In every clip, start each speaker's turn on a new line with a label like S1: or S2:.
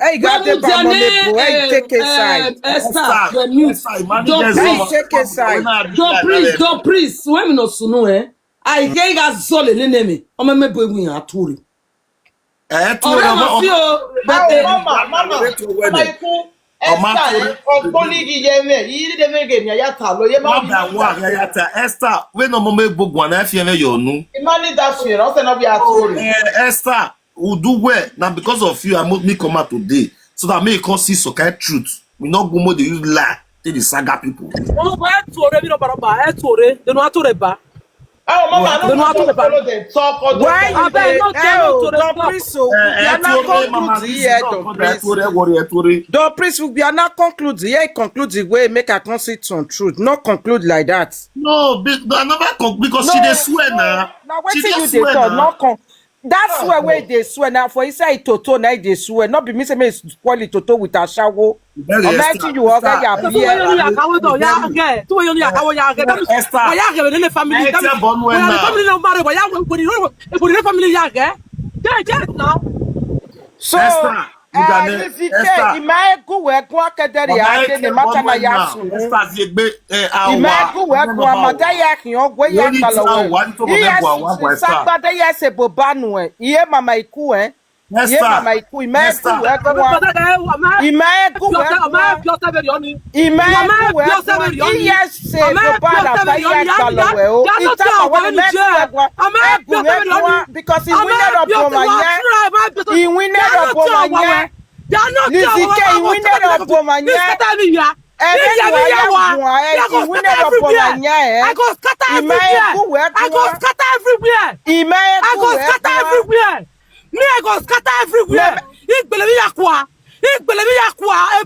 S1: Hey, got the Omomebo. Hey, take a side.
S2: Esther, the news.
S1: Take a side.
S2: The priest. When no sunu I hear that zole name. Omomebo we aturi.
S3: Esther, when Omomebo gwana fieme yonu.
S4: Imani that fear, also not be aturi.
S3: Esther, who do well now because of you. I must me come out today so that me can see so kind truth. We not go more they use lie. They the Saga people.
S2: Oh,
S4: Oh, Mama, I don't follow them. Talk or
S1: why you dey don't priest so we are not conclude here don't priest we are not conclude here conclude the way make a conceit on truth not conclude like that.
S3: No, because she dey swear now.
S1: Now wetin you dey talk not that's where they swear now for inside toto na they swear not be me say me spoil it toto with a shower. Imagine you already are here. So because he winner of he winner of
S2: Me, I go scatter everywhere. Ik believe yakwa. Ik believe yakwa.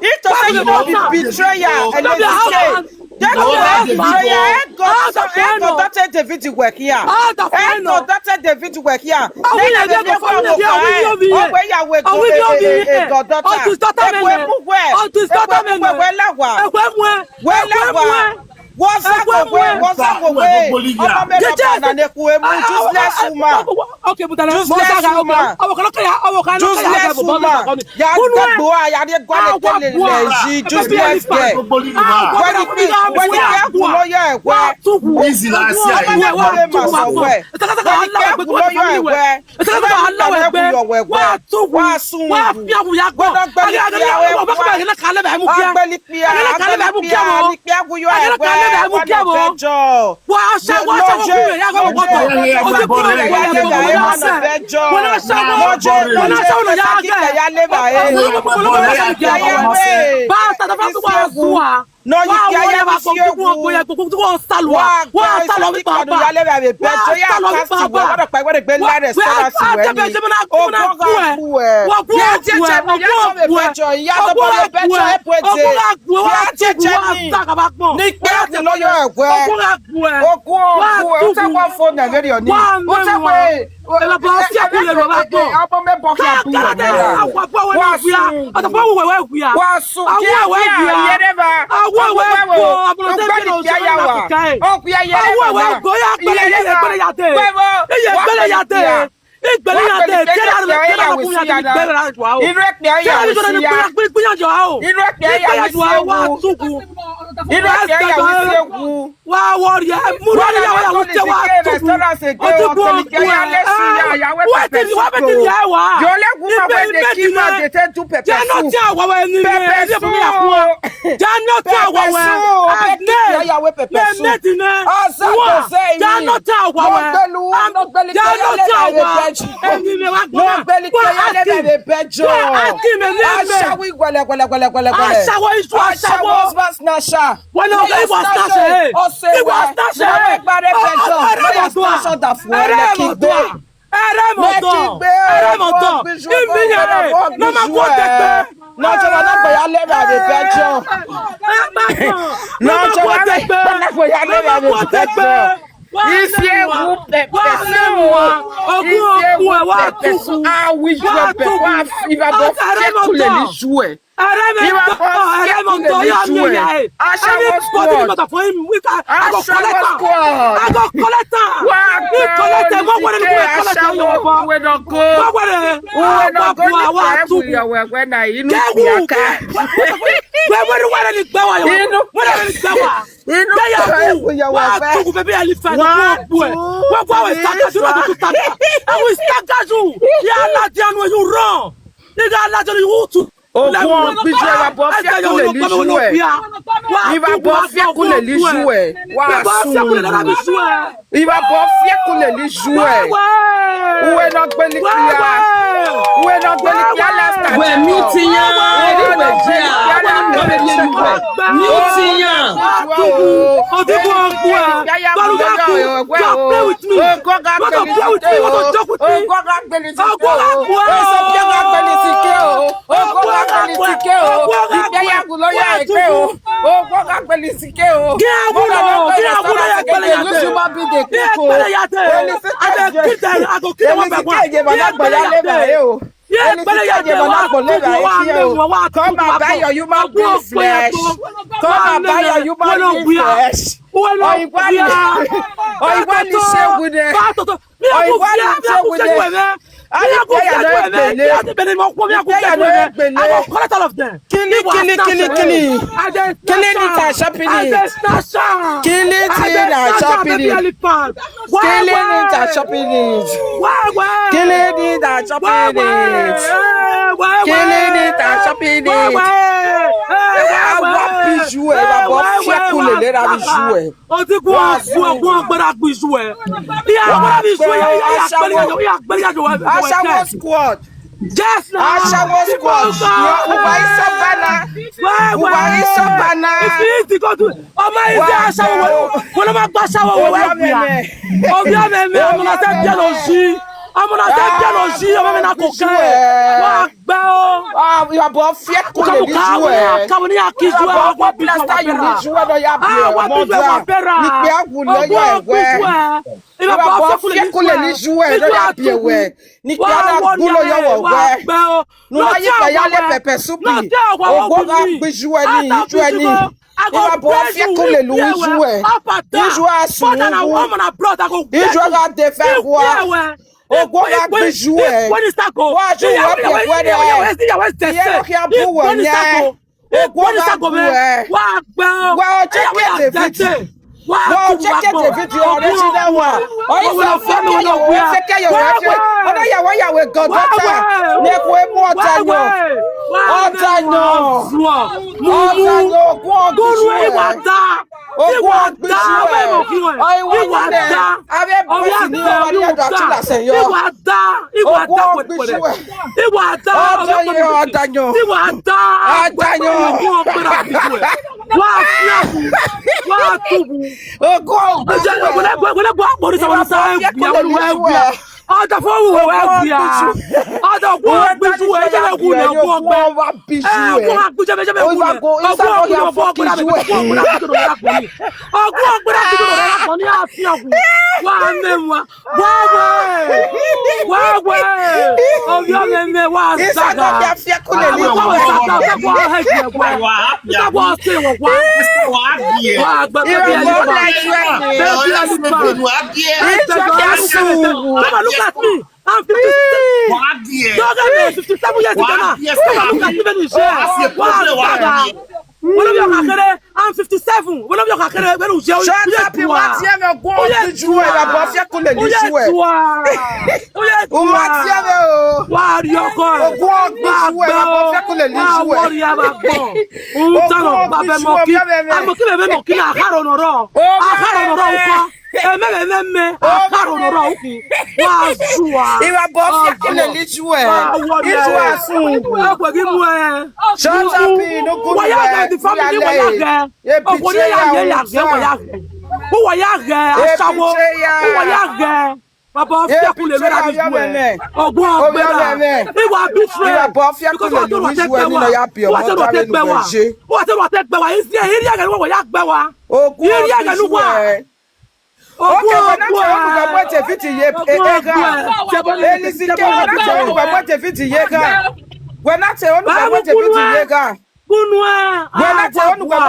S2: If to say you not be betrayer and then that's the video work here. The video work here. What's up? Okay, but no, you
S1: woman when they give her, they tell to pepper soup. Come and buy your human being flesh. Come and buy your human being flesh. Or you want to say with it. Or you want to say with it. Squad. Just now. Ashawo squad. Ubai Sabana. If you need to go to Ashawo, what am I I'm gonna take jealousy. I'm gonna go. We are both fier pour les joueurs. Oh, go back to jouer. What is that go? What you up here? What is that? Wow, check it the video original one. Oh, you are family of we are take your wife. Oh, you are with God. Make way more time. Look at me. I'm 57 years I'm 57.
S2: Wá rí ọkọ ẹ̀.
S1: Ogún ọgbìn ìṣúwẹ̀ bàbá ọ̀fẹ́ kò lè ní ìṣúwẹ̀.
S2: Wá wọ́ọ̀rì ẹ̀ máa gbọ́. Òun tọ̀nà bàbẹ̀ mọ̀kí. Àmọ̀kí bẹ̀bẹ̀ mọ̀kí ní àkàrà ọ̀nọ̀rọ̀. Àkàrà ọ̀nọ̀rọ̀ òkú. Ẹ̀mẹ́mẹ́mẹ́ àkàrà ọ̀nọ̀rọ̀ òkú. Wá ṣùwà.
S1: Ìwà bọ̀ ọ̀fẹ́ kò lè ní ìṣúwẹ̀. Ìṣúwẹ̀ sùn.
S2: Ọ̀pẹ̀gí mú ẹ.
S1: Shut up, inúkú
S2: Wọ́n yá gẹ̀ the family wọ́n yá gẹ̀. Ọkùnrin yá gẹ̀ yá gẹ̀ wọ́n yá gẹ̀. Wọ́n yá gẹ̀ aṣáwó. Wọ́n yá gẹ̀. Bàbá ọ̀fẹ́ kò lè lọ́ra bí ju ẹ̀. Ọgbọ́n ọ̀gbẹ́ra. Ìwà bí fún ẹ.
S1: Ìwà bọ̀ ọ̀fẹ́ kò lè ní ìṣúwẹ̀ nínú ya bí ọmọ tàbí nínú ẹ̀ ṣe.
S2: Wọ́n ti wọ́n tẹ́ gbẹ wa. Ìrí àgẹ̀ ni wọ́n yá gbẹ wa.
S1: Ogún ọgbìn ìṣúwẹ̀. Okay, when I tell you what if it ye Elisike, when I tell you what if it ye when I tell you what if it ye when I tell you what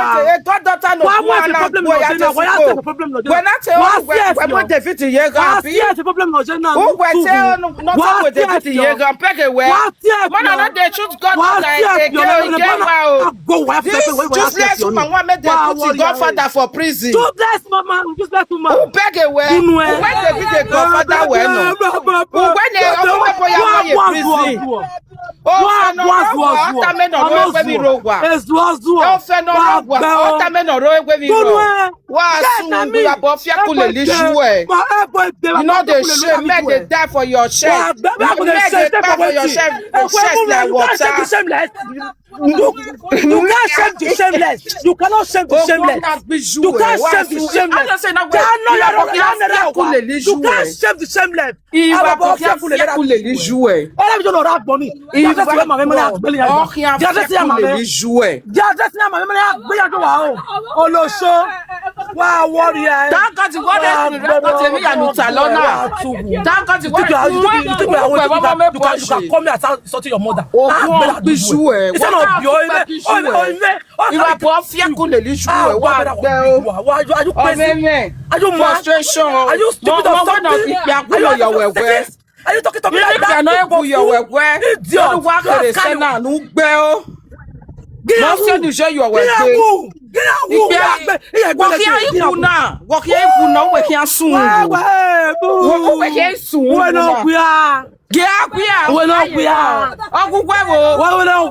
S1: God daughter no when I tell you what if it ye who will tell not what if it ye peg away when I not they choose God just let someone want me to put Godfather for prison
S2: just bless mama
S1: who beg away when they be the Godfather well no when they open for your prison oh no what men no know where we rowa oh fe no what men no know where we rowa wa sun we above ya kule lishu e you know the shame men they die for your shame men they die for your shame like water
S2: You can't shame the shameless. You cannot shame the shameless. You can't shame the shameless. You can't shame the shameless.
S1: Are you talking to me like that?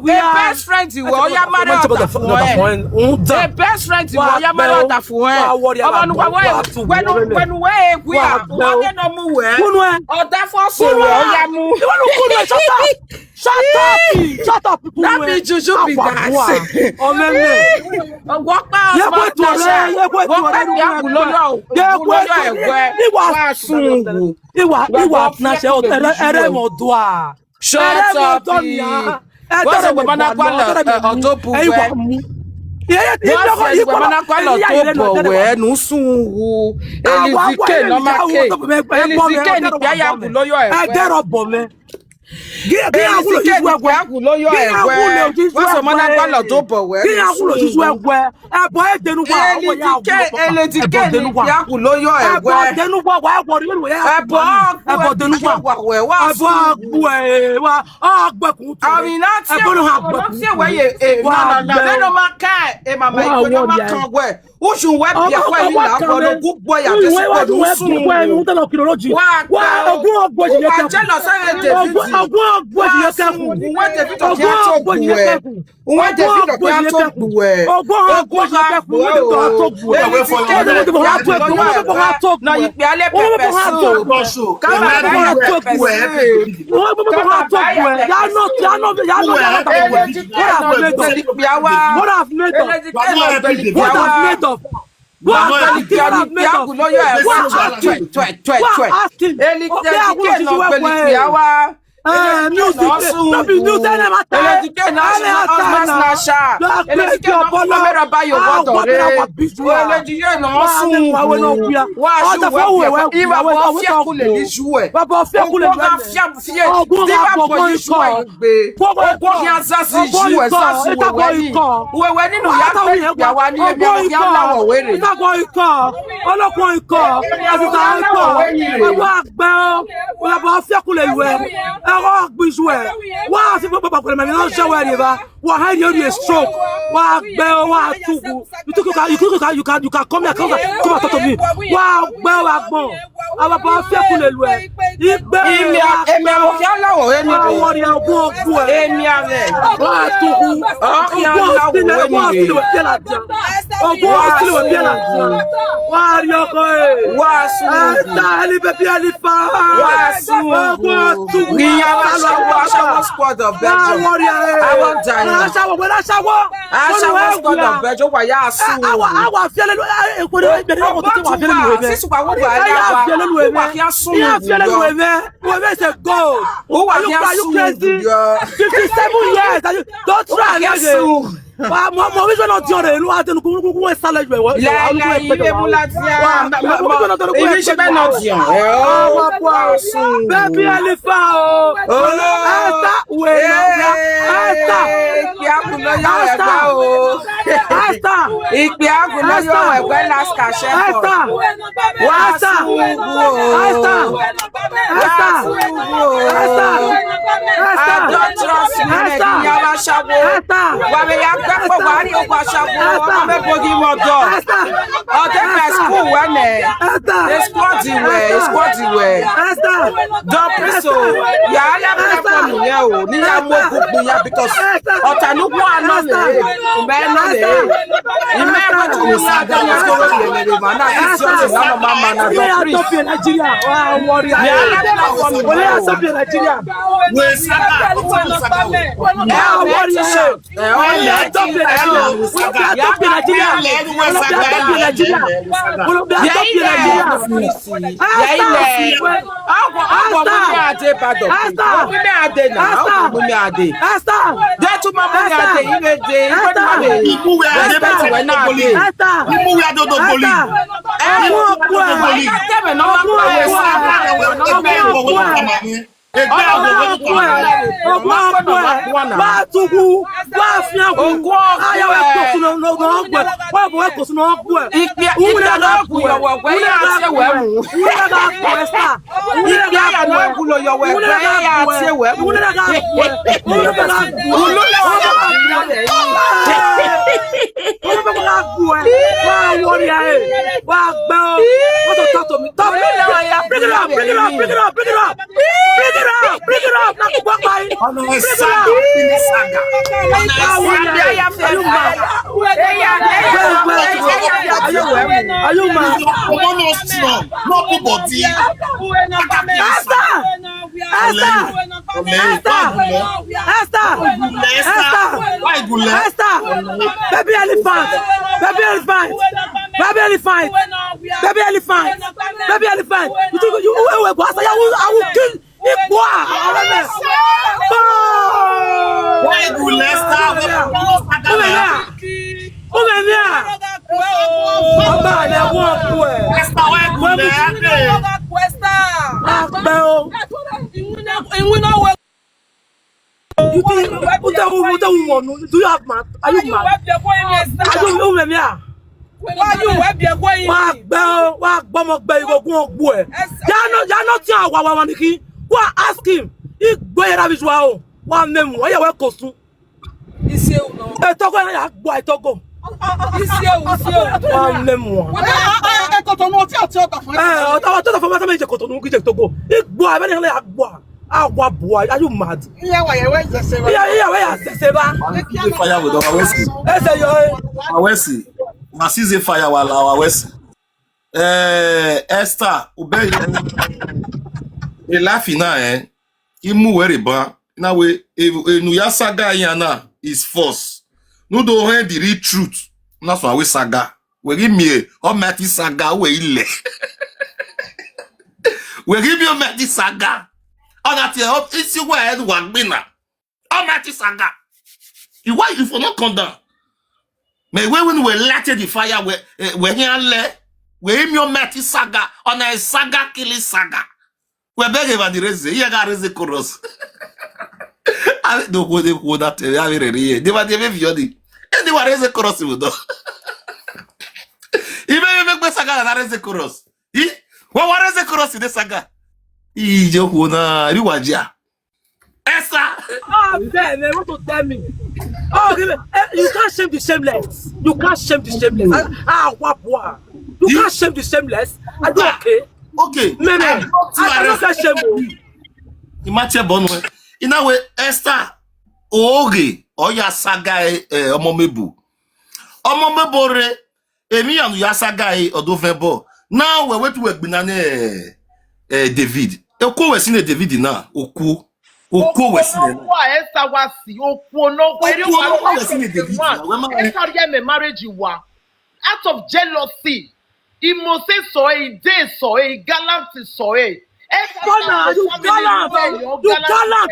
S1: Best friend you are your mother. The best friend you are your mother for when we are no move or that for so shut up. That means you should be that. Walk shut up. What's up, Bana Kwala? Otopu. Bana Kwala Otopu. We no sunwu. Elisike no make. Elisike ni biaya buloyo e.
S2: Get up, boy.
S1: Get Who
S2: le lue. Ero gbijwe. Wa si papa ko le me no shower river. Wa ha you stroke. Wa gbe wa tugu. You can come here come talk to me. Wa gbe wa gbon. Our papa fe ku le lue. Igbe
S1: emi o fi alawo eni
S2: wa wori ogun ogun e.
S1: emi ame
S2: Wa tugu.
S1: o fi alawo eni
S2: Ogun still we bien la. Wa ri oko e.
S1: wa su
S2: Ali baby Ali fa.
S1: wa su
S2: Ogun tugu.
S1: ni asawo squad of Belgium I want die asawo squad of Belgium wa ya su
S2: awa fiele e ko de be ko ti wa fiele lu ebe
S1: sisu wa wo ba ya wa fi asun
S2: ya fiele lu ebe we say go
S1: o wa fi asun
S2: 57 years don't try again mo we not your elu atenu ku we sale ju e wa
S1: ile mu lati ibi se be not yan wa sun
S2: baby alifa o Esther we Esther
S1: ipe agulo yo egba o
S2: Esther
S1: ipe agulo yo egba last cash
S2: Esther
S1: wa sun
S2: Esther Esther Esther
S1: I don't trust you me ya ba shawo wa me ya gbe po wa ri o wa shawo o me bogi mo do o de my school wa ne the squad we don't so ya ala platform ye o ni ya mo gugu ya because otanu ku ano le me no le ime go to Saga na so le ma na this is na mama na do free
S2: Nigeria wa worry
S1: ya ala platform
S2: we are so Nigeria
S3: we Saga
S2: baby elephant you I will kill do you have mad? Are you mad?
S1: why you we be going
S2: wa gbo mo gbe igogun ogbu e ya no ti awa niki go ask him igbo era visual o wa memu wa ye we kosun
S1: ise o no
S2: e to ko ya gbo ai to go
S1: ise o
S2: wa memu
S1: e kotonu ti o gba fun
S2: o to fo ma meje kotonu ki je to go igbo a be ni le agbo agwa boy are you mad
S1: iya wa ye we se ba
S2: iya we ya se ba
S3: the fire with our West
S2: ese yo
S3: West na season fire wala our West Esther obey e laugh na imu were ban na we enu ya Saga yana is false no do hear the real truth na so we Saga we give me o mati Saga we ile we give me o mati Saga on that it's you where one winner o mati Saga you why you for not come down me when we lighted the fire we here le we him your mati Saga on a Saga killing Saga we beg about the raise here got raise chorus I don't go that I really they were the viodi and they were raise chorus with do even make Saga that raise chorus he what raise chorus in the Saga Ijokuna riwaja. Esther.
S2: Oh, man, what to tell me? Oh, you can't shame the shameless. You can't shame the shameless. What? You can't shame the shameless. I do okay.
S3: Okay.
S2: Man, I don't get shame.
S3: Imagine bonwe. Inawe Esther oge oya saga Omomebo. Omomebo re emi anu ya saga odovebo. Now we wait to egbinane David. Oko we sine David na oku. Oko we sine.
S4: Esther was oku no
S3: we sine David na.
S4: Esther get me marriage wa out of jealousy. He must say so, he did so, he gallant so.
S2: You gallant,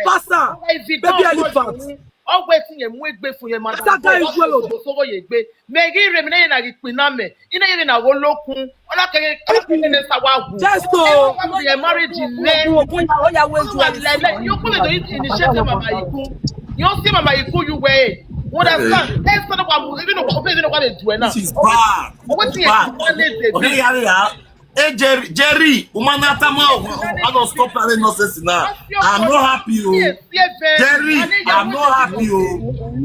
S2: Pastor. Baby elephant.
S4: Always in a way for your mother.
S2: Saga is well.
S4: Meggy remain at the Piname. In a local,
S2: just go.
S4: Your marriage in name. You put it in the shelter, Mama. You see, Mama, you way. What I've done, that's not what even what it's doing now.
S3: This is bad.
S4: What's
S3: the Jerry, I don't stop having nonsense now. I'm not happy, Jerry, I'm not happy,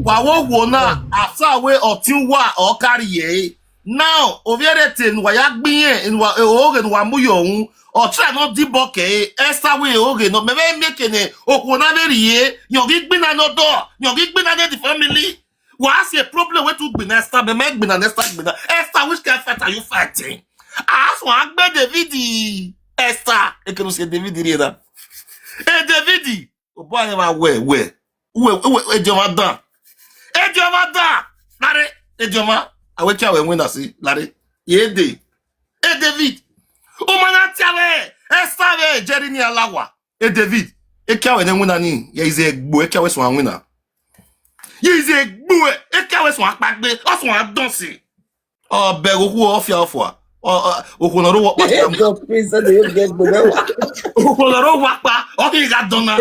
S3: Wawo wona asa we otinwa or carry now overrated wayak bien in wa ogen wa muyo or try not debunk Esther we ogen no me making it okona very yogi bin no door yogi bin the family. What's your problem with to be Esther me make bin an Esther which kind fight are you fighting? As one be David Esther e can say David here David o boy never where ejoma dan lare ejoma awecha we win asi lare yede David o mana tiawe Esther we Jerry ni alawa David e kia we win ani ye is egbo e kia we so win ye is egbo e kia we so apagbe o so adonsi o be oku ofia ofo okunoro wo pa okunoro wo pa o ki ga dona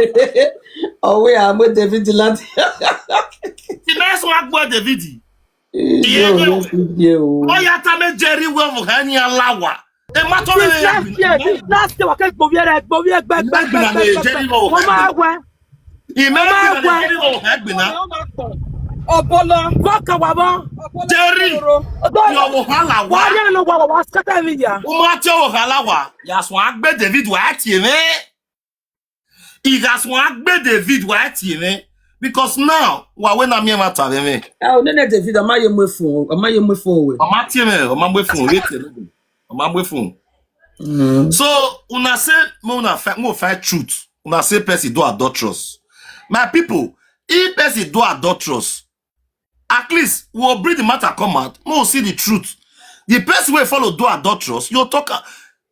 S1: oh we am with David land
S3: ti meso agbo David
S1: oh
S3: ya ta me Jerry we vo hani alawa e ma to
S2: last year wa ke gboviere gbe
S3: Jerry wo
S2: mo ma we
S3: I me Jerry wo egbina
S2: Obolo goka wabo
S3: Jerry yo wo hala wa
S2: ya no wa scatter media
S3: o ma ti wo hala wa ya so agbe David wa ti me I gas one agbe David wa ti me because now wa we na me matter me
S1: oh no David am I mwe phone we
S3: o ma ti me o ma mwe phone wait o ma mwe phone so una say mo fight truth una say person do adulterous my people if person do adulterous at least we will bring the matter come out we see the truth the person wey follow do adulterous you talk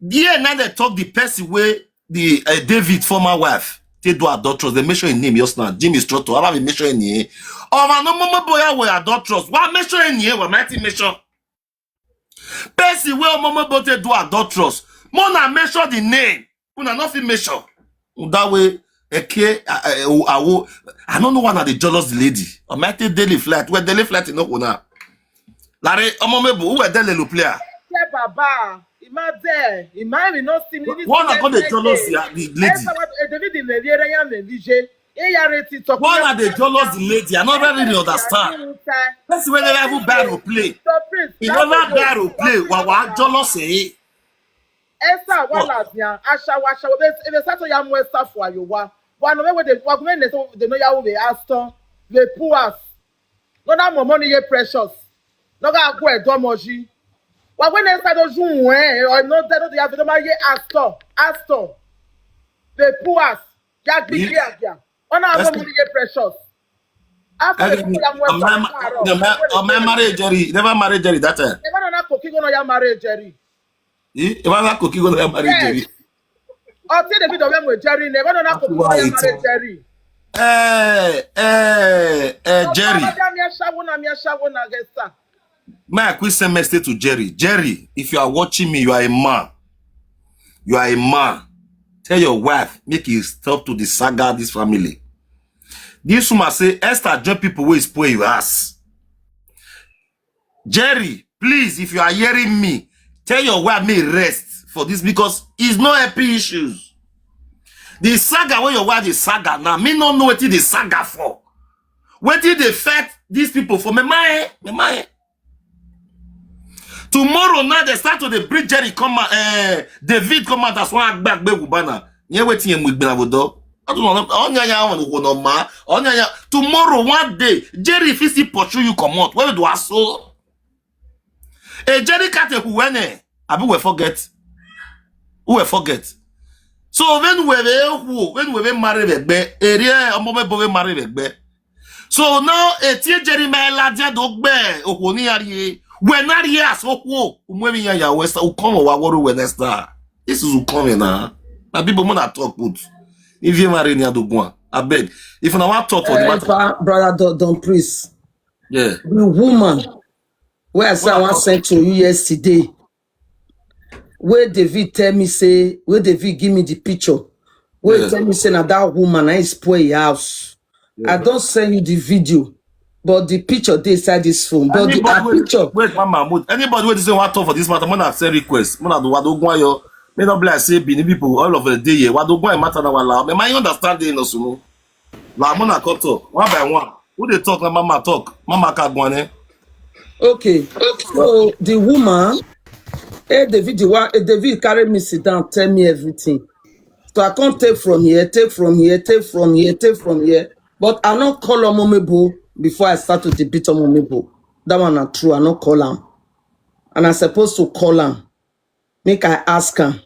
S3: there now they talk the person wey the David former wife they do adulterous they mention his name just now Jimmy Strotto I have mention him here oh no Omomebo we adulterous why mention him here we might mention person wey Omomebo they do adulterous more na mention the name una not fit mention that way okay, I don't know one of the jealous lady. I might take daily flight. Where daily flight in Okuna. Larry, Omomebo, who are daily player?
S4: Yeah, Baba. Imagine, imagine not seeing this.
S3: One of the jealous the lady. One of the jealous lady. I don't really understand. That's when they have battle play. You never battle play. What jealous say?
S4: Esther, what last year? Asha, if they start to yam West for you, one of them they know you will be Astor, they poor us. No, that more money is precious. No, that go a domoji. But when they start to zoom, or not that they have to marry Astor, they poor us. Jack be clear, yeah. On our money is precious. After
S3: the married Jerry, never married Jerry that time.
S4: Never not cooking on your marriage, Jerry.
S3: If I'm not cooking on married Jerry.
S4: I'll tell the bit of them with Jerry, never not cooking on married Jerry.
S3: Jerry. May I quick send message to Jerry. Jerry, if you are watching me, you are a man. You are a man. Tell your wife, make it stop to the saga this family. This woman say, Esther, join people who spoil your ass. Jerry, please, if you are hearing me, tell your wife may rest for this because it's no happy issues. The saga when your wife is saga now, me not know what the saga for. What did they fed these people for? Me mind. Tomorrow now they start to the bridge Jerry come out, David come out as one back be Ubana. Yeah, waiting him with Benavodo. I don't know. Tomorrow one day Jerry if he pursue you come out. Where do I so? Jerry cat who went I will forget. Who will forget? So when we marry the area Omomebo marry the. So now Jerry my ladia dogbe okoni ari. When not here, so when ya West, who come over when Esther. This is who come now. My people want to talk good. If you marry near the one, I beg. If I want to talk for the matter,
S1: brother, don't please.
S3: Yeah.
S1: The woman where someone sent to you yesterday, where David tell me say, where David give me the picture, where tell me say now that woman I spoil your house. I don't send you the video. But the picture they inside this phone. But the picture.
S3: Wait, Mama. Anybody who doesn't want to talk for this matter, I'm gonna send request. I'm gonna do what do yo. May not be like say Benin people all over the day here. What do go matter now? La. Me my understanding no so. La, I'm gonna talk one by one. Who they talk? Na Mama talk. Mama can't go on.
S1: Okay. So the woman, David carry me sit down, tell me everything. So I can't take from here, take from here. But I not call Omomebo before I start to debate Omomebo. That one not true. I not call him. And I supposed to call him. Make I ask her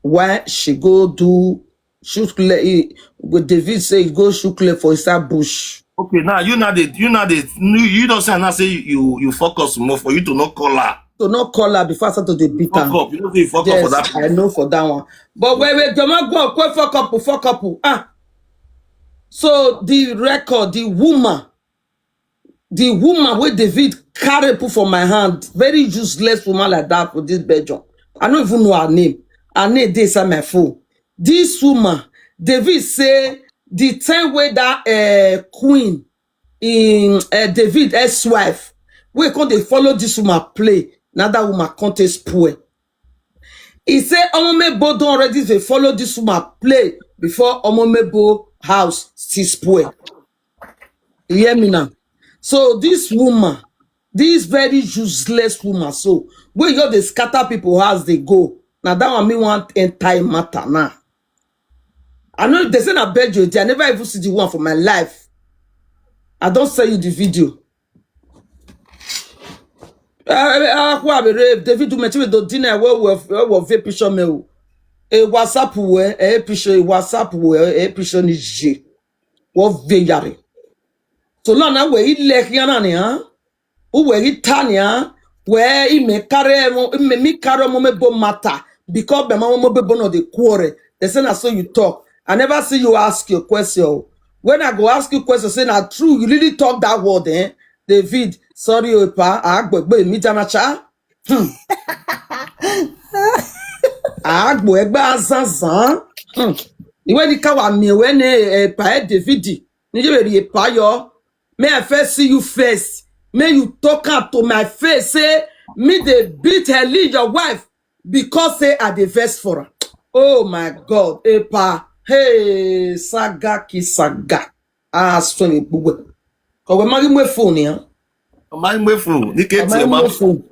S1: why she go do shoot with David say go shoot for his bush.
S3: Okay, now you don't say now say you focus more for you to not call her.
S1: To not call her before I start to debate her.
S3: Fuck up. You know you fuck up for that.
S1: I know for that one. But wait, don't go fuck up. So the record, the woman where David carry put for my hand, very useless woman like that for this bedroom. I don't even know her name. Her name is on my phone. This woman, David say the time where that queen in David ex-wife, we can't they follow this woman play. Now that woman can't spoil. He said Omomebo don't already they follow this woman play before Omomebo house still spoil. You hear me now? So this woman, this very useless woman, so where you they scatter people as they go. Now that one me want entire matter now. I know they say I beg you, I never even see the one for my life. I don't send you the video. David do me do dinner where picture me. WhatsApp we WhatsApp we picture ni je. Wo veyare. So now na we ilekyan ni han. We itania where me carry Omomebo matter because be Omomebo no the quarrel. They say na so you talk. I never see you ask your question. When I go ask you question, say na true, you really talk that word, eh? David, sorry, Opa, Agbo, me janacha. Agbo, Egba Azazan. When you come me when pa David, you pa yo. May I first see you first. May you talk out to my face, say, me they beat her lead your wife because say I the verse for her. Oh my God, Epa, hey, Saga ki Saga. Ah, sorry, buwe. Ko we magi mwe phone ya.
S3: Magi mwe phone, ni ke ti mamu.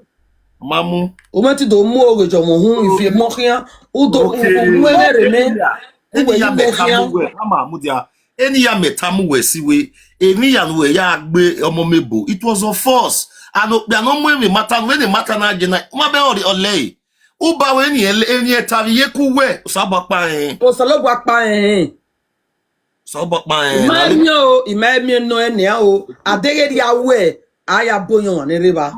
S3: Mamu.
S1: O meti do mu ogejo mo hu ifi mo kian. O do mwene reme.
S3: Eni ya metamu we, ama mu dia. Eni ya metamu we siwe. Eni ya no ya agbe Omomebo. It was of force. And we are not moving matter when the matter na jena. Ma be ori ole. Uba we eni etari ye ku we. So bakpa en.
S1: O salo bakpa en.
S3: So bakpa en.
S1: Imagine no eni o. Adege dia we. Aya boyon ni riba.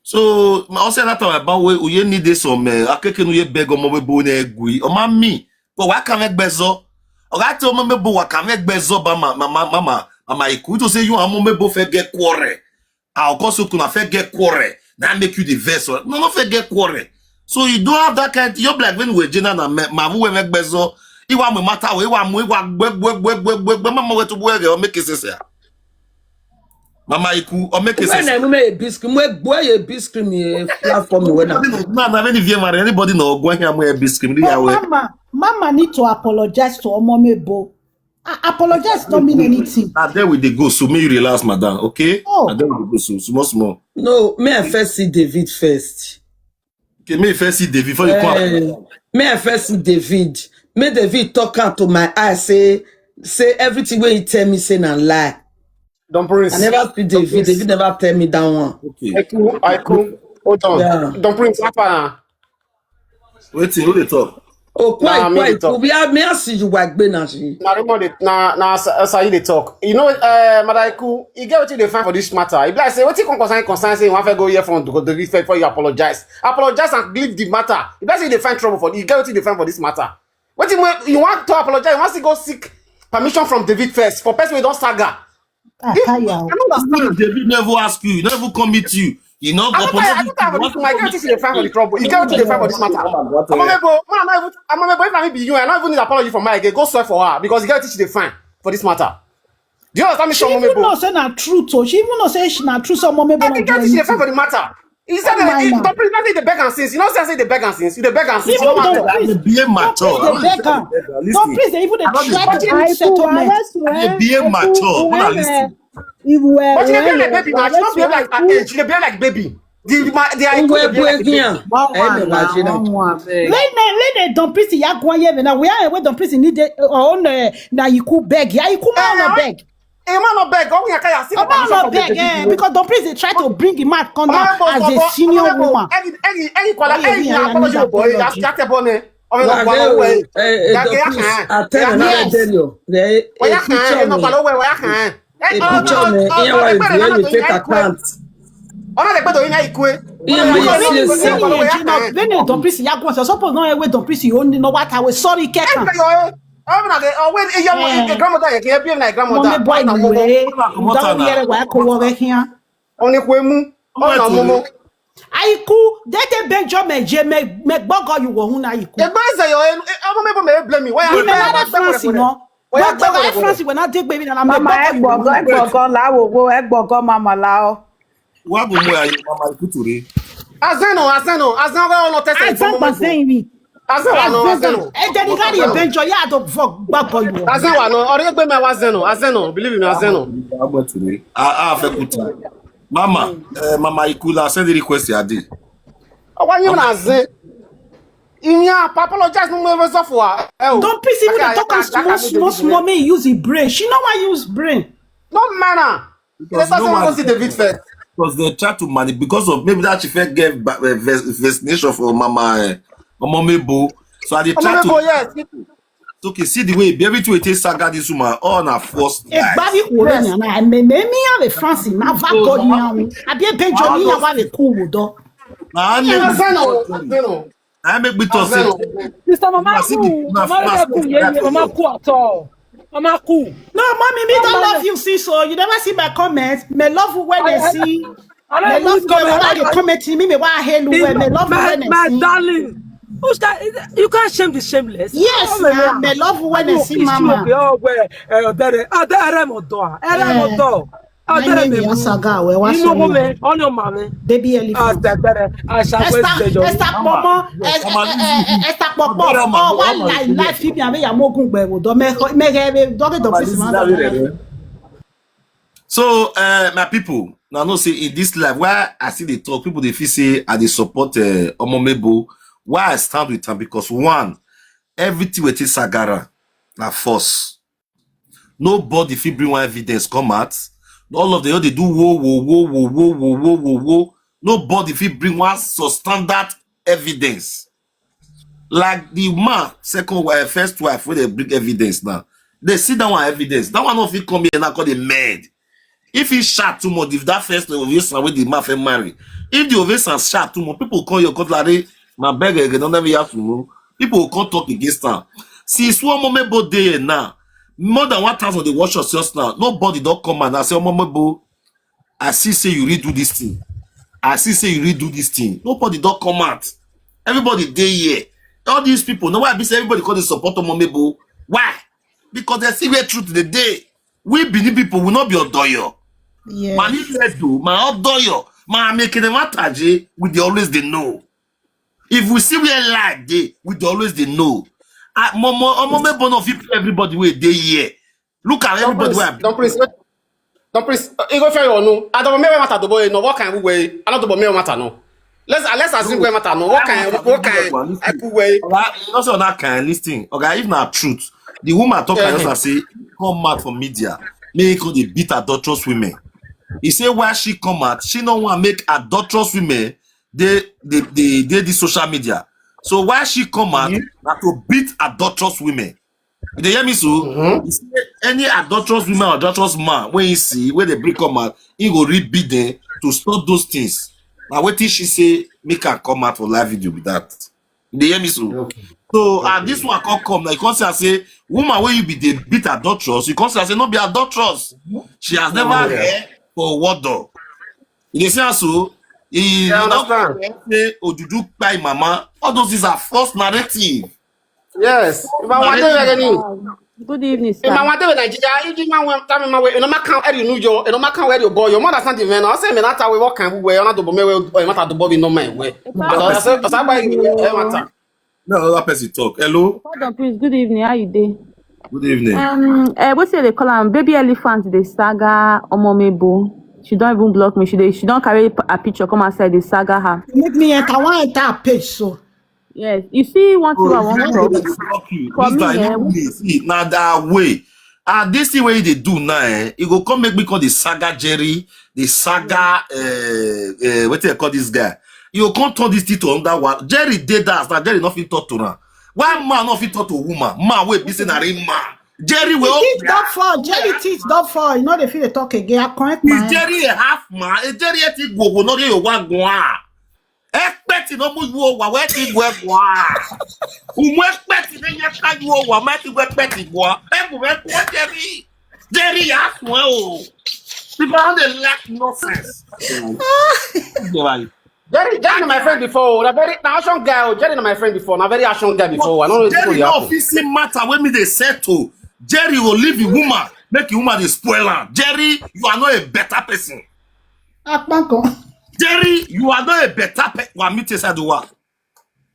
S3: So ma ose na talk about we you need this some akeke no ye beg Omomebo na egui. O ma mi. But wa kan egbezo. Oga te Omomebo wa kan egbezo ba mama iku to say you Omomebo fe get quarrel. Of course you can fe get quarrel. That make you the vessel. No fe get quarrel. So you don't have that kind you black when we jena na ma we egbezo. Iwa me matter we wa gbe mama we to boy o make it say. Mama iku o make it say.
S1: When me biscuit we boy biscuit me platform we na.
S3: Na when you vie marry anybody no go here mo biscuit ya we.
S5: Mama need to apologize to Omomebo. Apologize don't mean anything.
S3: And then we dey go, so may you relax, madam, okay?
S5: Oh.
S3: And then we go, so small.
S1: No, may I first see David first.
S3: Okay, may you first see David before you come.
S1: May I first see David. May David talk out to my eye, say everything where he tell me, say na lie.
S6: Don't Prince.
S1: I never see David. David never tell me that one.
S3: Okay.
S6: I cool. Hold on.
S1: Yeah.
S6: Don't Prince.
S3: Wait till who they talk.
S1: Oh,
S6: Nah, me
S1: quite.
S6: talk.
S1: We have me ask you wag be na she.
S6: Now, say they talk. You know, Madaiku, you get what you define for this matter. If I say what you concern, say you want to go here from the respect for you apologize and leave the matter. If I say you define trouble for you get what you define for this matter. What you want to apologize? You want to go seek permission from David first for person we don't Saga. I don't understand.
S3: David never ask you, never commit you. You know,
S6: I don't have what you define for the trouble. You get what you define for this matter. Omomebo, if I be you, I don't even need apology from my again. Go swear for her because you get what you define for this matter. Do you understand me,
S5: She even know say na true to. She even know say she na true. Some Omomebo
S6: I think get what you define for the matter. He said don't please not say the beg and sins. You know say the beg and sins. You the beg and sins.
S5: Even don't please.
S3: Be mature.
S5: Don't please. They even they try to bring settlement.
S3: Be mature.
S6: But you behave like baby now. You don't behave like her age. You behave like baby. They are equal.
S5: Let them don't please. Ya go here now. We are don't please need own na you could beg. Ya you could not beg.
S6: A man not beg. Go we can see.
S5: A man not beg. Because don't please they try to bring him out as a senior woman.
S6: Any quality. Any apology boy. That's bonnet.
S5: Aiku, dete Benjamin je me gbogo you wo hun na iku.
S6: Egba say yo Omomebo me blame me. Why
S5: You never France no. But the France when I take baby na me
S7: Egbogo la wo egbogo mama la o.
S3: Wa bu mo ayi mama ikuture.
S6: Azeno no test it for
S5: Azeno.
S6: Azeno.
S5: E dey carry a benjo ya do for gbagbo you.
S6: Azeno no, ori gbe me wa Azeno, believe me Azeno.
S3: Fe kutu. Mama, Mama Ikula send the request ya di.
S6: Why you na Azen? Inya apologize no me resolve for her.
S5: Don't please even talk small me use the brain. She know why use brain.
S6: No manner. Let's not see David first.
S3: Because they try to manage because of maybe that she first gave vaccination for Mama Omomebo. So I try to
S6: yes.
S3: Okay, see the way everything we take Saga this woman all na force.
S5: Babi Oren na me have a France na va God now. Abi benjo ni ya wa le ku do.
S3: Na I make me to say.
S2: Mr. Mama Ku at all. Mama Ku.
S5: No, mommy, me don't love you, see, so you never see my comments. Me love you when they see. Me love you when they comment me. Me want hell when me love you when they see.
S2: My darling. Who's that? You can't shame the shameless.
S5: Yes, me love you when they see, mama. Saga, we watch baby elephant. Esther Pomo, Esther Popo. Oh, one life. If you have a mogun bewo, do me
S3: So, my people, now no say in this life why I see the talk, people they feel say I they support Omomebo. Why I stand with them because one, everything with Sagara na force. Nobody fit bring one evidence come out. All of them they do whoa. Nobody fit bring one substandard evidence. Like the man, second wife, first wife, when they bring evidence now. They see that one evidence. That one of it come here and I call the mad. If he shot too much, if that first ovation with the man marry, if the ovation shot too much, people call your cutlery, my beggar, they don't ever have to know. People will come talk against her. See, it's one Omomebo day now. More than 1,000 they watch us just now. Nobody don't come and I say, Omomebo, I see say you redo this thing. I see say you redo this thing. Nobody don't come out. Everybody there here. All these people, no why I be say everybody call the support Omomebo. Why? Because they see where truth the day. We Benin people will not be odoyo.
S5: Yes.
S3: Man, if they do, man, odoyo. Man, making them attaje, we they always they know. If we see where lie they, we they always they know. Omomebo no fit everybody wey dey here. Look at everybody wey
S6: Don't please. You go fair or no? I don't remember matter to boy. No, what kind of way? I don't remember matter no. Let's assume where matter no. What kind of way?
S3: Okay, also that kind listing. Okay, if not truth, the woman talk and say come out from media, make they beat adulterous women. He say why she come out, she don't want to make adulterous women they the social media. So why she come out to beat adulterous women? You hear me so? Any adulterous woman or adulterous man when you see where they break come out, he go read them to stop those things. Now what did she say? Make her come out for live video with that. You hear me so?
S6: Okay.
S3: So this one can't come. Like you can't say woman when you be the beat adulterous, you can't say not be adulterous. She has never heard for what though. You see so? You
S6: understand?
S3: Say Odudu by mama. All those things are false narrative.
S6: Yes. If I want to
S5: Good evening, sir.
S6: if I want to Nigeria, if you want to my way, no matter how you know no matter where you boy, your mother stand even. I say me that way what can we not to be me matter to be no man way. So I buy matter.
S3: No other person talk. Hello.
S5: Hold on, please. Good evening. How you doing?
S3: Good evening.
S5: What say they call am? Baby elephant, the Saga Omomebo. She don't even block me. She don't carry a picture. Come outside the Saga her.
S7: Make me enter one entire page so.
S5: Yes, you see one thing I want to
S3: Fuck you.
S5: for
S3: This
S5: me.
S3: now that way. This thing way they do now, it go come make me call the Saga Jerry, the Saga what do you call this guy? You can't turn this thing to another one. Jerry did that. Now Jerry not fit talk to her. Why man not fit talk to woman? Man wait, be saying a man. Jerry will.
S7: Teeth don't fall. Jerry teeth don't fall. You know they feel they talk again. I correct my.
S3: Jerry a half man. Jerry a ti go no dey you want go. Expect no mu you wa we ti go go. Umu expect dey ya ka you wa ma ti go expect go. E go we Jerry. Jerry half one o. People dey lack nonsense.
S6: Jerry my friend before. Na very action guy. Jerry my friend before. Na very action guy before. I know
S3: Jerry no office matter when me dey settle. Jerry will leave the woman, make the woman dey spoil her. Jerry, you are not a better person. Jerry, you are not a better person. What me say do what?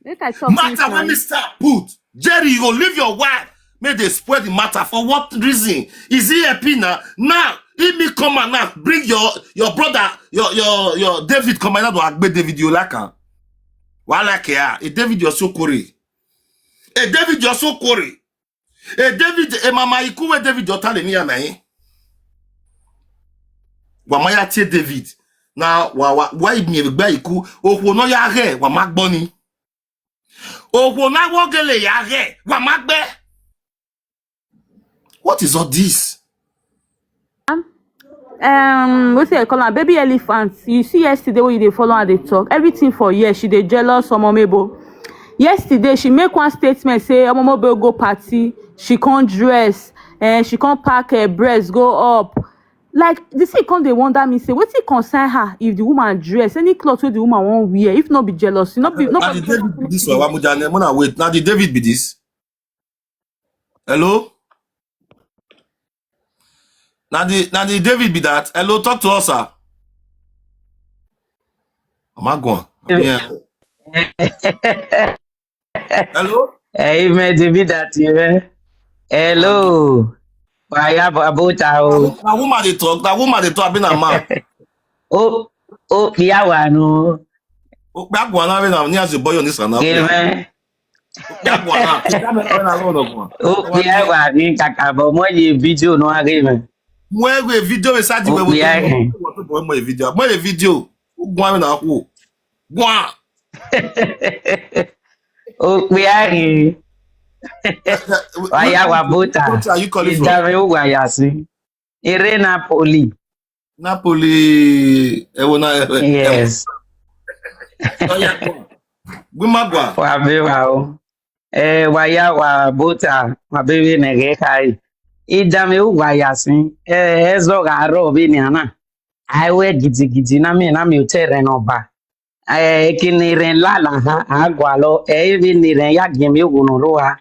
S3: Matter when me start put. Jerry, you will leave your wife, make they spoil the matter. For what reason? Is he happy now? Now, if me come and now bring your brother, your David come and now to agbe David you like her. Why like ya? A David you're so corey. A David you're so corey. David, mama ikuwe David yotale ni anaye. Wamaya tie David. Na wa ibni egba iku okwo no ya re wa magbo ni. Okwo na wogele ya re wa magbe. What is all this?
S5: What's it called? Baby elephant. You see yesterday when you dey follow her dey talk. Everything for years she dey jealous Omomebo. Yesterday she make one statement say Omomebo go party. She can't dress and she can't pack her breast go up. Like this thing come they wonder me say what it concern her if the woman dress any clothes where the woman won't wear if not be jealous not be not
S3: be David be this one wait now the David be this. Hello? Now the David be that. Hello, talk to us, sir. Am I going? Yeah. Hello?
S8: Hey, man, David that you. Hello. Why about
S3: that woman they talk? That woman they talk been a man.
S8: Oh, yeah, one. Oh,
S3: back one having a near the boy on this one.
S8: Yeah,
S3: back one.
S8: Oh, yeah, one in Kakabo. More video no agreement.
S3: Where we video is at the way video. More video. One na who? One.
S8: Oh, we are here. Why
S3: what are you calling
S8: from? Ire Napoli.
S3: Napoli.
S8: Yes.
S3: Gumagwa.
S8: Wabewa. Waya wa bota. Wabewe negekai. Idame uwayasin. Ezo garo biniana. Aiwe gidi na mi utere no ba. Kini ren lala ha agwalo. Evi ni ren ya gemi ugunoroa.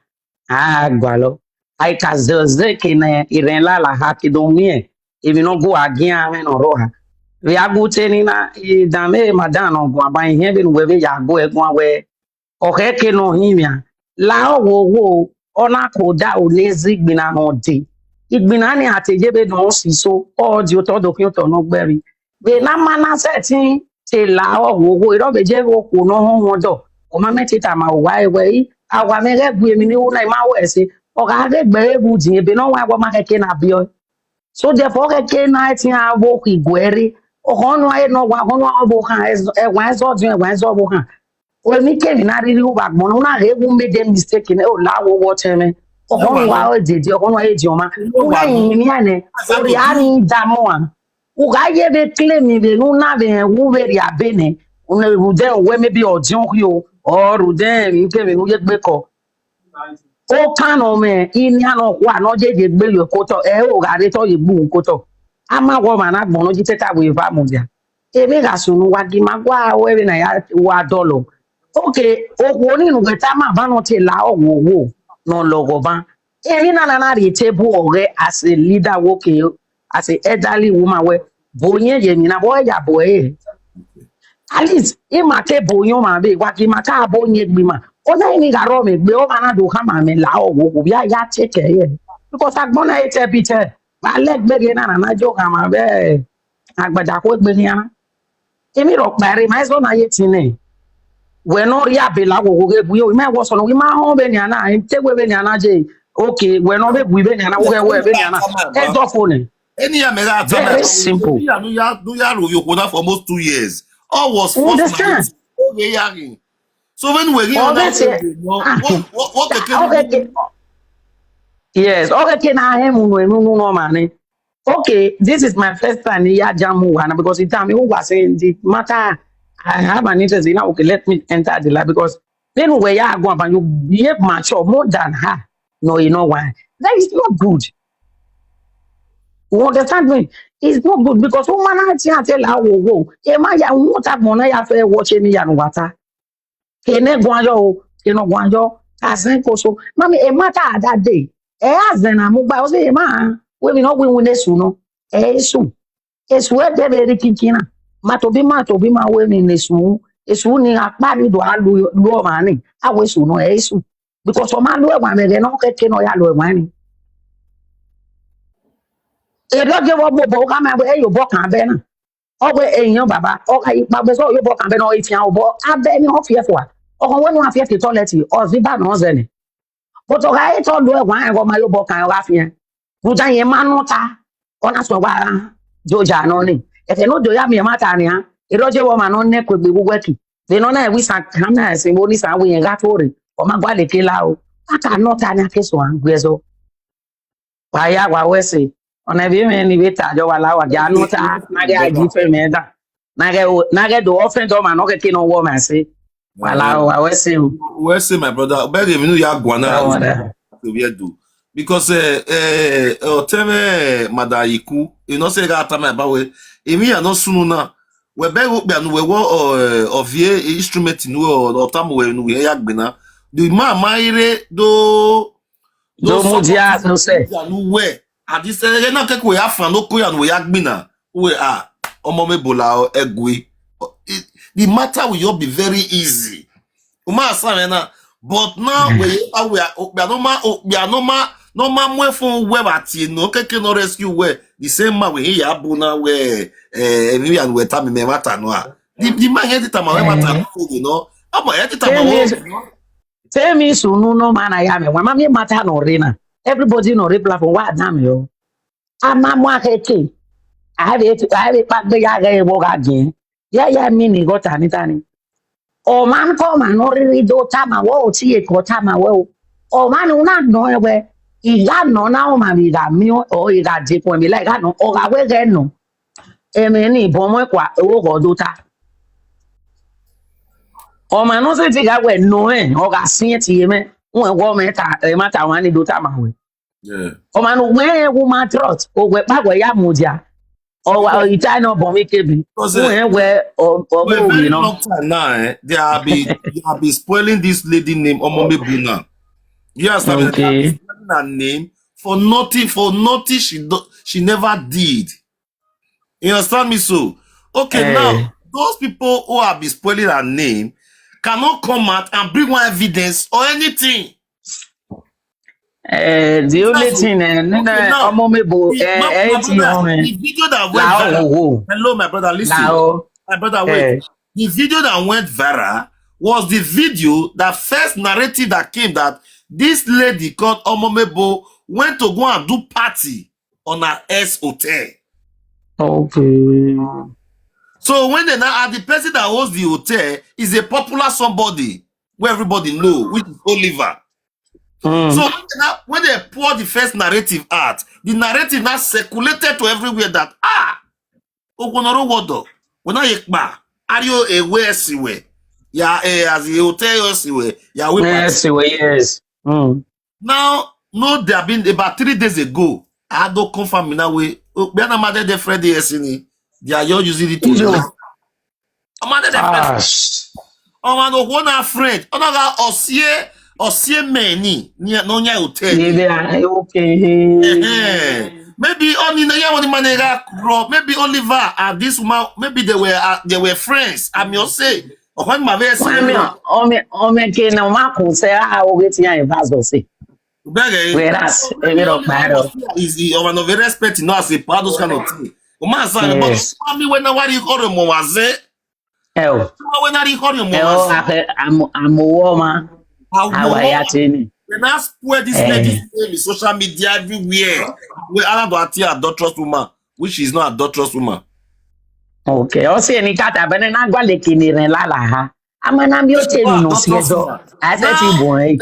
S8: Agwalo. I kazoze kine iren lala ha kidomie. If no go again no roha. We are good na idame madano go ba ihe bi we ya go egun awe. Okay ke no himia. La wo ona koda o lazy gbina no de igbina ni atejebe no siso audio to document no gberi be na mana setting te la owo iro be je wo ko no ho won do o ma meti ta ma wa ewe awa me re bu emi ni wo na ma wo ese o ga ge gbe bu din be no wa gbo ma keke na bio so therefore keke na ti a wo ki gweri o hono ai no wa hono bo kan e wa zo din e wa zo bo kan o mi ke mi na ri ru ba gbon na re wu me dem mistake ne o la wo wo teme o hono wa o jeje o hono e ji o ma o ga yin ni ane o ri ani damu an o ga ye be claim be nu na be wu be ri abene o ne ru den we me bi o jin o o ru den mi ke mi nu ye gbe ko o kano me ini ano kwa no jeje gbe yo koto e o ga re to ye gbu koto ama wo ma na gbon no jite ta we va mo bia e me ga sunu wa gi ma gwa we be na ya wa dolo okay o wo ni nu geta ma ba no te la owo wo no logo ba e mi na re table ore as a leader wo ke as a elderly woman we boyen ye mi na bo ya bo at least ima ke boyon ma be wa ki ma ka bonye gbi ma o na ni ga ro me gbe o ma na do ka ma me la owo ko bi ya take ye because agbon na ite bi te ba le gbe ge na jo ka ma be agbada ko gbe ni ana emi ro pare ma so na ye tin ne we no ri abela wo ge bu yo me wo so no we ma ho be ni ana te we be ni ana je okay we no be bu be ni ana wo ge we be ni ana e do phone
S3: Any America
S8: very simple
S3: do ya for almost 2 years. All was forced
S8: understand
S3: marriage. So when we're here
S8: all
S3: now,
S8: that say
S3: what
S8: okay yes okay na him no man okay this is my first time here jamu wana because the time who was saying the matter I have an interest in now okay let me enter the life because then where you go and you behave mature more than her no you know why that is not good you understand me it's not good because woman I tell her wo e ma ya won ta gbon na ya fe watch me ya no wata kene gwanjo kene gwanjo asen koso mami e mata that day e azen na mo gba o se ma we mi no we nesu no e su esu e de be ri kinkina ma to bi ma we mi nesu esu ni apa ni do alu lo ma ni awe su no e su because o ma lo e wa me no keke no ya lo e wa ni e lo je wo bo ka ma e yo bo kan be na ọgbẹ èèyàn bàbá ọkà ìpàgbẹ sọ yóò bọ kàbẹ náà ìfìhàn ọbọ abẹ ní wọn fìyẹ fún wa ọkọ wọn ní wọn fìyẹ fi tọlẹtì ọsibí bá náà zẹlẹ bọtọ ọkà ayé tọdọ ẹwọn ẹgbọn máa yóò bọ kàn ọkà fìyẹn rújà yẹn máa nù ta ọ̀nà sọ wà jọjà náà ni ẹfẹ náà jọjà mi ẹ má ta ni hàn ìrọjẹ wọn máa nọ pẹgbẹ gbogbo ẹkì lẹnu náà wí sàn kàn náà ẹsìn wọn ní sàn àwọn yẹn gàtó rè ọmọ gbàdé kéla o káka náà ta ni akẹsàn án gbé ẹzọ wàá wà wẹsẹ ọ̀nà ìbí mi ni ìwé tàjọ wà láwà jà nù ta náà àjí fẹ́ mi ẹ̀dá nage do offend o man okay no woman say wala we
S3: say my brother beg me no ya gwana we do because oteme madaiku you know say that time about we emi ya no sunu na we beg we anu we wo ovie instrument nu o tam we nu ya gbena the man maire do
S8: mudia no say
S3: nu we adise na ke ko ya fan no ko ya nu ya gbena we Omomebo la egwe. The matter will just be very easy. But now we are no man we from web at no keke no rescue where the same man we here abuna where me and we time me matter no. The man here the matter you know.
S8: Tell me so no man I am. When me matter no rena. Everybody no reply for what damn yo. Amamwa keke. I have it back the yaga walk again. Yeah, mini got tani. Oh man, come and no really do tama wo see it go tama wo. Oh man, not know where he got no now, man, he got me or he got deep when me like that no, or I will get no. Many bomo qua go do ta. Oh man, no say take away no, or got seen it here, man. One matter one do tama.
S3: Yeah.
S8: Oh man, where woman trot, or where back where ya muja. Oh, you try not bomb it, where or
S3: you know, long time now, they have been spoiling this lady named Omomebo now. You understand?
S8: Okay.
S3: Her name for nothing she never did. You understand me? So okay, now those people who have been spoiling her name cannot come out and bring one evidence or anything.
S8: The only thing, Omomebo,
S3: my brother, the video that went viral. Hello, my brother, listen. My brother, wait. The video that went viral was the video, the first narrative that came that this lady called Omomebo went to go and do party on her ex hotel.
S8: Okay.
S3: So when they now are the person that hosts the hotel is a popular somebody where everybody know, which is Oliver. So when they pour the first narrative out, the narrative now circulated to everywhere that Ogonoro Wodo, when I yekba, are you a way siwe? Yeah, as the hotel siwe, yeah, we
S8: yes.
S3: Now, no, there have been about 3 days ago. I don't confirm in that way. We are not the Friday yesterday. They are using it to I'm not the friend. I'm not one friend. I'm not osie many no nya hotel.
S8: Okay.
S3: Maybe only the man maybe Oliver and this woman, maybe they were friends. I'm your say. When my very
S8: whereas
S3: is of very respect no as a part those kind of thing. Yes. When nobody call him Moaze. When I call him
S8: I'm a woman.
S3: When I spread this lady's name in social media everywhere, we are not a adulterous woman, which is not a adulterous woman.
S8: Okay, also any cat I been not going to kill la. I'm an ambulance no schedule. I said you boy.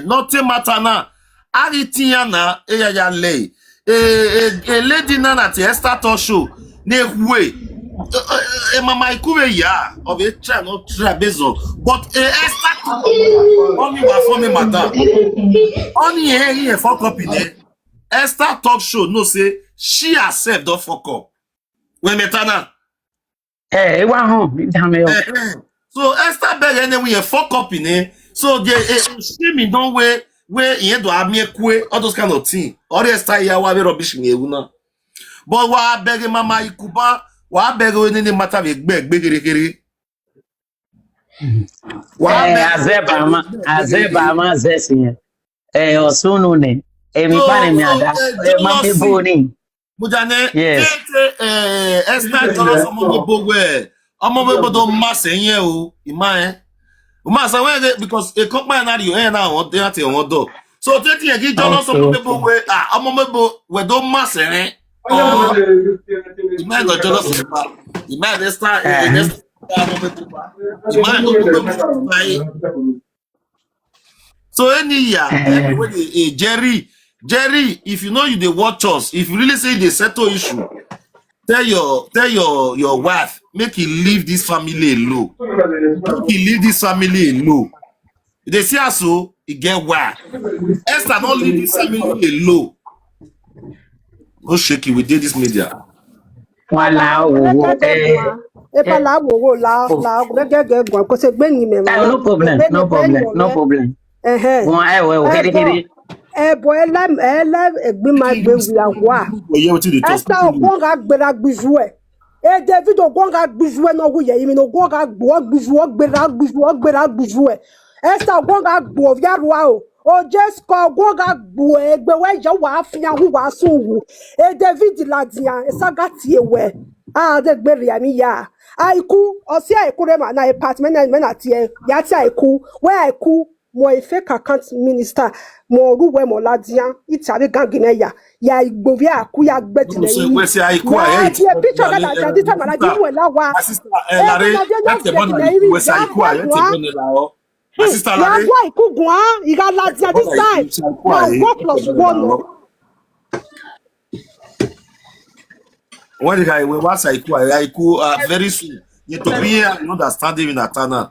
S3: Nothing matter now. Aritiana, a lay. A lady nana at Esther talk show. Ne way. Mama Ikube ya of a child not trabezo. But Esther only for me matter. Only here fuck up in there. Esther talk show no say she herself don't fuck up. When metana. So Esther beg anyway fuck up in there. So the streaming don't where you do have me all those kind of things. All the Esther ya wa rubbish me una. But wa beg Mama Ikuba, wa beg when any matter with beg.
S8: Azeba zesin. Osunu ne. Emi pane mi ada. Mami boni.
S3: Mujane, Esther Jonas Omomebo don't mass in you, Ima. Umasa because a company you now want to on door. So taking a give Jonas Omomebo where Omomebo where don't mass in it. The man not Jonas, the man Esther. So any year, Jerry, if you know you they watch us, if you really say they settle issue, tell your wife, make he leave this family alone. Make he leave this family alone. They say so, he get why. Esther don't leave this family alone. Go shake it, we did this media.
S8: No problem.
S9: Boy, Esther Ogonga gbera gbizue. David Ogonga gbizue no wuye imi no Ogonga gbera gbizue. Esther Ogonga gbo viarua o. O just ko Ogonga gbo egbe we je wa afian hu wa sunwu. David ladian Saga tiewe. De gbere ya mi ya. Aiku osi aiku re ma na apartment na tie. Ya ti aiku we aiku mo fake account minister mo ruwe mo ladian itare gangineya ya igbovi akuya gbetile yi
S3: we say aiku aye
S9: picture that this time na di we lawa
S3: sister lare that one we say aiku aye ti bone la o sister lare
S9: ya aiku gun iga ladian this time no 4+1
S3: what did I we was aiku very soon you to be understanding in atana.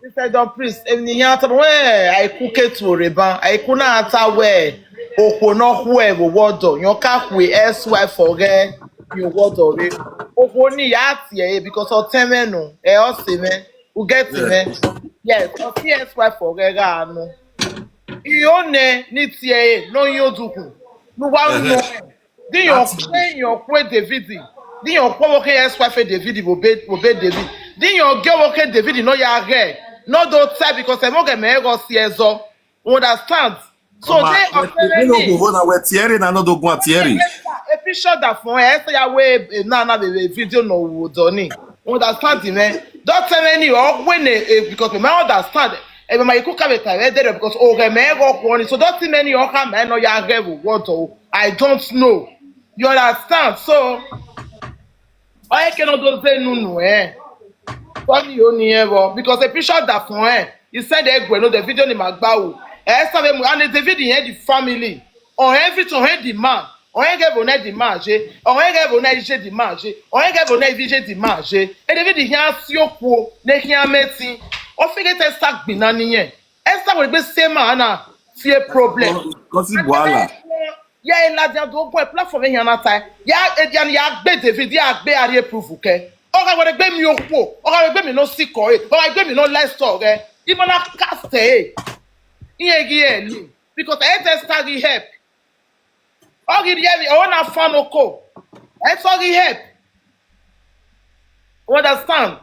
S4: Mr. Don Priest, I cook it to Reban. I could not tell where Okono whoever water. Your cap we elsewhere forget your water. Okoni yat because of Temeno, Eosime, who get me. Yes, of elsewhere forget. Ione Nitie, no Yoduku. No one know. Then you're playing your quay David. Then you're provoking elsewhere David will be David. Then you're girl okay David no ya again. No don't say because I won't get me go see ezo. Understand? So they
S3: we no go na we Thierry na no do go Thierry.
S4: A picture that for Esther ya we na the video no wodo ni. Understand me? Don't tell me or when because me understand. E be my cook have there because me go kwoni. So don't tell me or come no ya have what I don't know. You understand? So I cannot do say no funny only ever because the picture that for he said the video ni magbawo. Esther and the video the family on everything on the man on get on the marge on get on the marge on get on the marge e the video here si opo na here meeting o figure Esther gbina niyan Esther will be same man na fear problem
S3: because wala
S4: ya eladia do go platform here na tai ya edian ya gbe the video agbe are proof ke o ga gbe mi opo o ga gbe mi no siko o ga gbe mi no less talk even na cast because I just study help. Oh, give me a fan oko. I study help. Understand?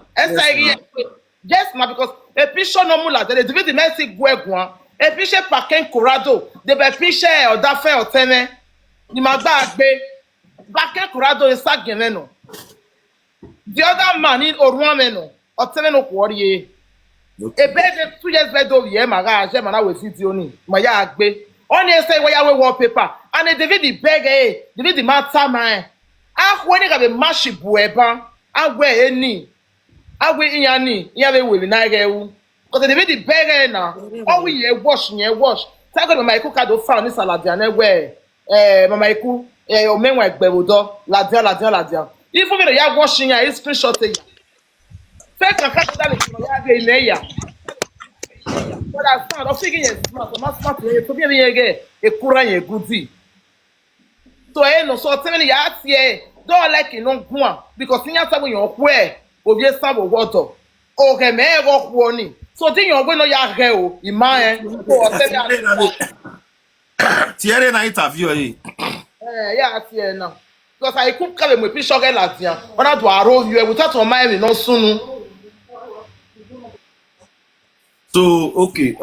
S4: Yes, ma because a picture no mula. There is the message guegua. A picture paquet corado. The picture or that fair or tene. Ni magba be. Paquet corado is sageneno. The other man in Oruameno or teneno quarry. A bed 2 years bed over here, my garage, and I will sit on my yard. Only say where I will wallpaper. And the David beg, the matter, man. I when you have a mashy bueba, I wear any. I wear any, yeah, will not get because the David beg now. Oh, we wash, wash. Tell them my cook had found this salad and where, my cook, your men like Bevudo, Ladia. If we are washing, I screenshot. Fake and cut that in layer. But I found of figuring smart to be a Kuran goodie. So I know so tell me don't like it no one because in your your way of your summer water. Okay, may walk warning. So then you're going to your hell in my
S3: Thierry na interview
S4: yeah, I now. Because I could come with picture like that. When I do a roll you without your mind no soon.
S3: So okay,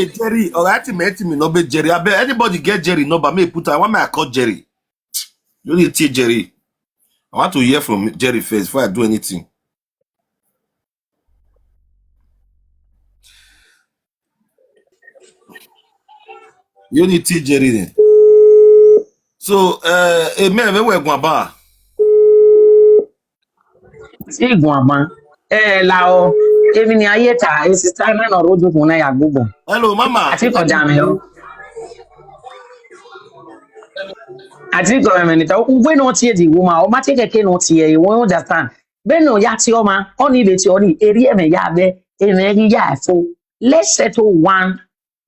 S3: Jerry, or ultimate me no be Jerry. I bet anybody get Jerry number. Me put I want me I call Jerry. You need to Jerry. I want to hear from Jerry first before I do anything. You need to Jerry then. So man, we go about.
S8: Si guama. Lao. Even ni ayeta is time na rojo kuna ya gugu.
S3: Hello, Mama.
S8: Ati ko jame yo. Ati ko me ni ta we no tie di woman o ma tie keke no tie you won't understand. Be no ya ti o ma oni be ti oni eri e me ya be e me ri ya fo. Let's settle one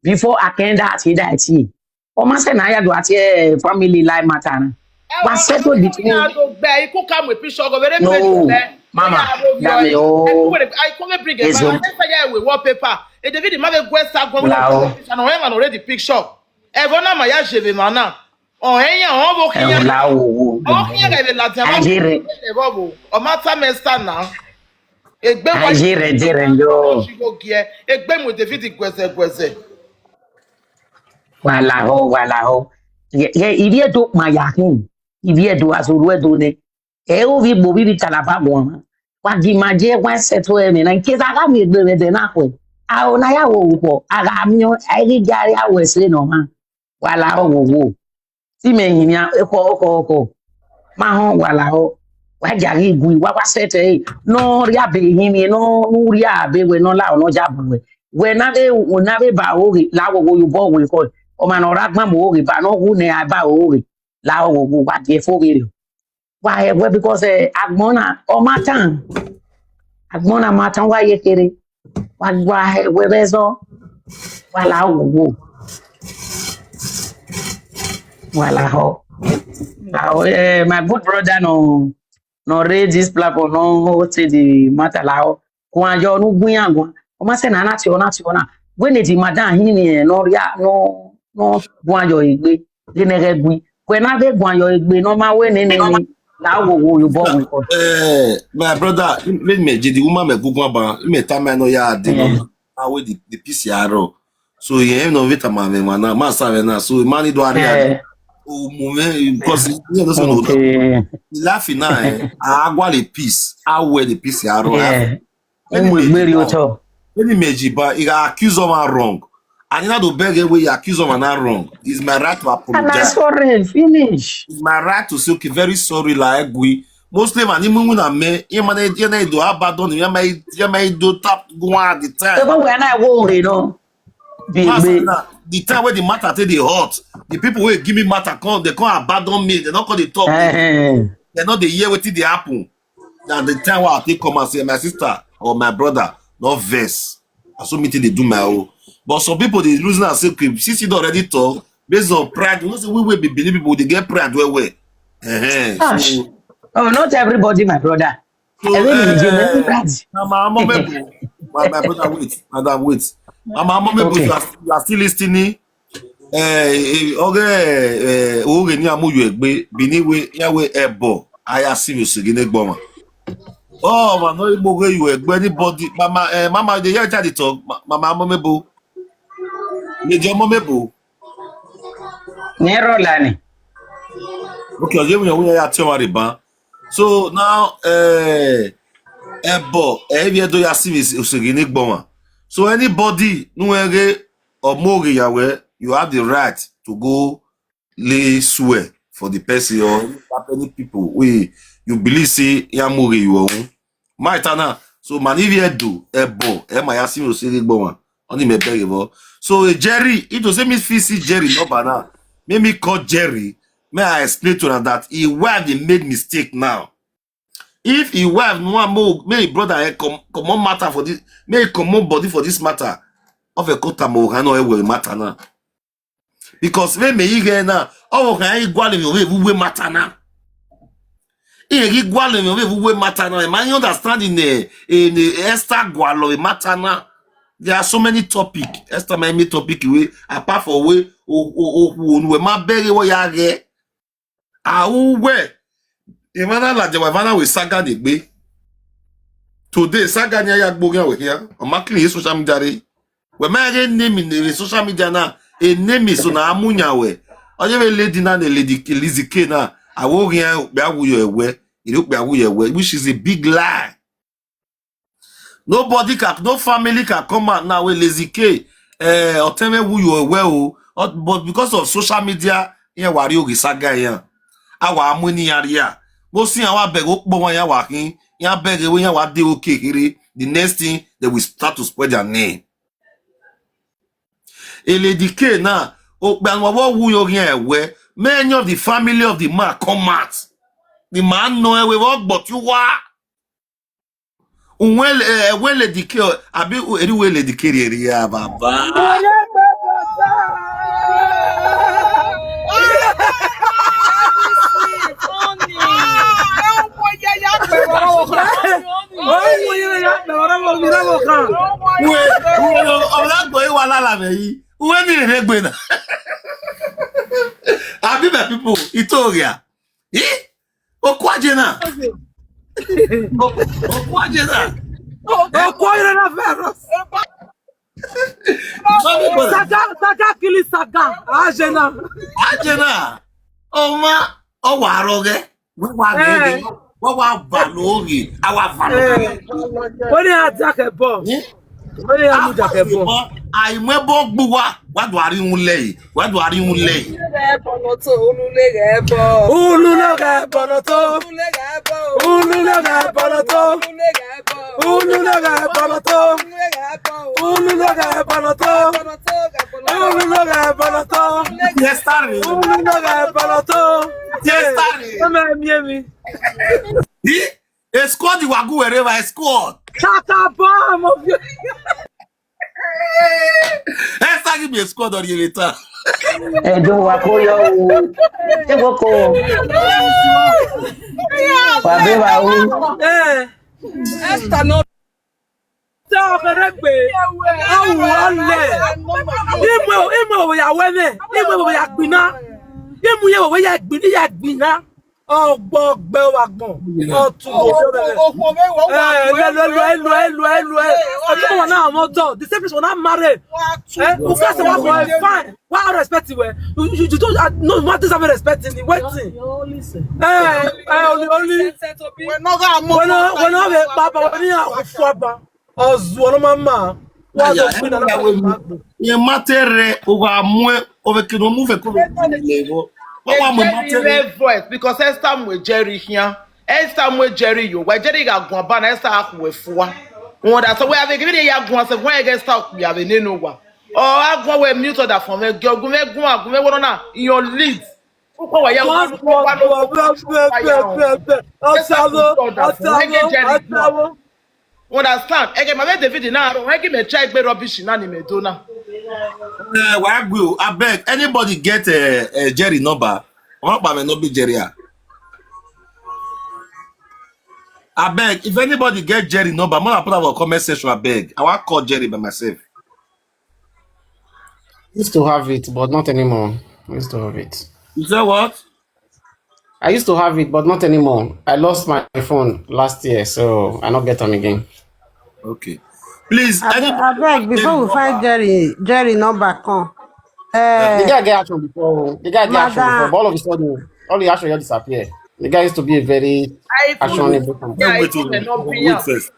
S8: before I can that he that he. O ma se na ya do ati family life matter na. Wa settle between no. Mama, dame o.
S4: I come bring a man. I with wallpaper. E David ma be gwesa go and o already picture. E bona ma ya jeve mana. O eyan o bo kiyan.
S8: O
S4: kiyan ga be la tema. E bobo. O mata mesta na. Egbe wa
S8: jere yo.
S4: Egbe mo David gwese.
S8: Wala ho. Ye irie do ma ya hin. Irie do azuru do ne. E o vi bo bi talaba mo. Wa gi maje wa seto e me na nke za ga mi gbe de na kwe. A o na ya wo wo. Aga mi o ai jari a we se no ma. Wala ho wo. Ti me yin ya eko. Ma ho wala ho. Wa jari gu wa sete e. No ri abe yin mi no ri abe we no la no jabu we. We na be ba o ri la wo yo bo we ko. O ma no ra gba mo o ri ba no hu ne ba o ri. La wo wa die fo bi. Why? Well, because Agmona or Matan. Agmona Matan, why you kidding? Why? Where is all? Well, I will go. Well, I hope. My good brother, no read this platform, no say the matter. Lao, Kwan John, no Guyango. O ma say na na. When it is Madame, he no Guanjo igbe. Genere gui. When I be Guanjo igbe, no ma when any. Now you born
S3: my brother, let me the woman me Google ba me time no ya de no. Now with the PCR. So you know vita mana masa na so mani do area o moment because you know so no laughing now agwa the piece how wear the piece aro have any mejiba you accuse of wrong and you know to beg away you accuse of wrong it's my right to apologize.
S8: And I sorry finish.
S3: It's my right to say okay very sorry like we mostly man even when I me you do abandon you may do tap go at the time.
S8: When I worry, you know.
S3: The time where the matter take the hot, the people will give me matter come, they can't abandon me, they not call the talk. They're not the year waiting the happen. Now the time where I take come and say my sister or my brother, not verse. I saw me they do my own. But some people they losing and say, okay, since you don't already talk, based on pride, you know, say we will be believe people, they get pride where. So,
S8: oh, not everybody, my brother.
S3: So, my brother, wait, madam, wait. Omomebo, you are still listening. Oge ni amuyu egbe biniwe yawe ebo aya serious gine gboma. Oh, man, no igbo you egbe anybody. Mama, they hear the talk. Mama Omomebo. Ni je Omomebo.
S8: Nero lani.
S3: Okay, oje we ya tiwa riba. So now ebo e do ya serious gine gboma. So anybody nuere or more yawe, you have the right to go lay swear for the person or any people you believe say yamuri you own. My tana. So manivia do ebo my asking you say gbon only me beg. So Jerry, it was me see Jerry no bana. Make me call Jerry. May I explain to her that he wife they made mistake now. If he wife no more, may brother come on matter for this, may come on body for this matter. Of a kota mo hano will matter now. Because when me here now, oh can I gwale we matter now. He gwale we matter now. Man, you understand in the Esther gwalo matter now. There are so many topics. Esther my topic we apart from we we ma bury we yage. Ah we. Emana la jawavana we Saga de gbe. Today Saga nya ya gbogan we here. On ma clean social media. We ma name in the social media now. A name is na amunya we. Oje we lady na the lady Lizzy K na. Awo here be awuyo ewe. Iru be awuyo ewe, which is a big lie. Nobody can, no family can come out now with Lizzy K. Or tell me who you are well, but because of social media, here wario Saga here. Awa amuni area. Go see our beg okbo ya wakin. Ya beg we ya wade okay here. The next thing they will start to spread their name. A Lady K now. What who you here where many of the family of the man come out. The man know we work, but you are. Well, Lady K, I be anyway Lady K here, Baba. Abi my people, Itoria. Okwajena. Okwajena.
S2: Okwajena Veros. Saga kili Saga. Ajena.
S3: Oma. Owaroge. What valori? Our valori.
S2: What do you attack a bomb? What do you attack a bomb?
S3: I remember Buwa. What do you lay? What do you lay? A squad you go wherever I squad.
S2: Chaka bomb of you.
S3: Esther give me a squad on you later.
S8: Do wakoyo. Eboko.
S2: Esther no. Talk regbe. Imo ya wene. Imo ya gbina. Imo ya we ya gbina. ọgbọgbẹ wagbọn ọtúnbọ ọjọ wọn náà mọtọ the same place wọn náà marry ukasi wa for fine why I respect you you don't no what is having respect in wetin only wọn náà bẹ papa wọn ní àkókò ọba ọzù ọlọmọọmọ wọn lọ pín náà lọ.
S3: yẹn matere over mue over kino move ko lewo wa mo matere
S4: voice because Esther mwe Jerry here Esther mwe Jerry yo wa Jerry ga gun ba na Esther akwefuwa won da so we have given ya gun se when against stop we have nenu wa o agun we mute that from me gun me won na in your lead ko wa ya understand again my David na ro when give me try gbe rubbish na ni me do na
S3: why go abeg anybody get Jerry number won pa me no be Jerry abeg if anybody get Jerry number more put am for comment section abeg I wan call Jerry by myself.
S6: Used to have it, but not anymore. I used to have it.
S3: You say what?
S6: I used to have it, but not anymore. I lost my phone last year, so I not get them again.
S3: Okay. Please,
S10: I beg before we find Jerry number come.
S6: The guy get action before. The guy get action before. But all of a sudden, all the action just disappear. The guy used to be a very actionable.
S3: Wait first.